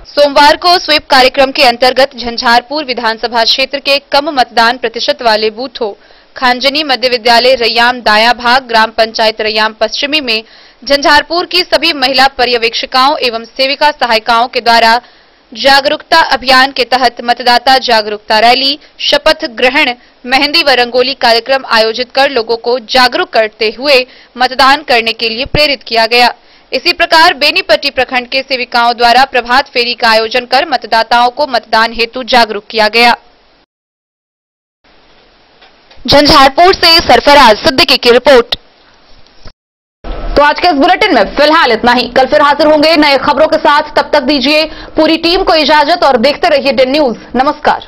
सोमवार को स्वीप कार्यक्रम के अंतर्गत झंझारपुर विधानसभा क्षेत्र के कम मतदान प्रतिशत वाले बूथों खांजनी मध्य विद्यालय रैयाम दाया भाग, ग्राम पंचायत रैयाम पश्चिमी में झंझारपुर की सभी महिला पर्यवेक्षिकाओं एवं सेविका सहायिकाओं के द्वारा जागरूकता अभियान के तहत मतदाता जागरूकता रैली, शपथ ग्रहण, मेहंदी व रंगोली कार्यक्रम आयोजित कर लोगों को जागरूक करते हुए मतदान करने के लिए प्रेरित किया गया। इसी प्रकार बेनीपट्टी प्रखंड के सेविकाओं द्वारा प्रभात फेरी का आयोजन कर मतदाताओं को मतदान हेतु जागरूक किया गया। झंझारपुर से सरफराज सिद्दीकी की रिपोर्ट। तो आज के इस बुलेटिन में फिलहाल इतना ही। कल फिर हाजिर होंगे नए खबरों के साथ। तब तक दीजिए पूरी टीम को इजाजत और देखते रहिए DIN न्यूज। नमस्कार।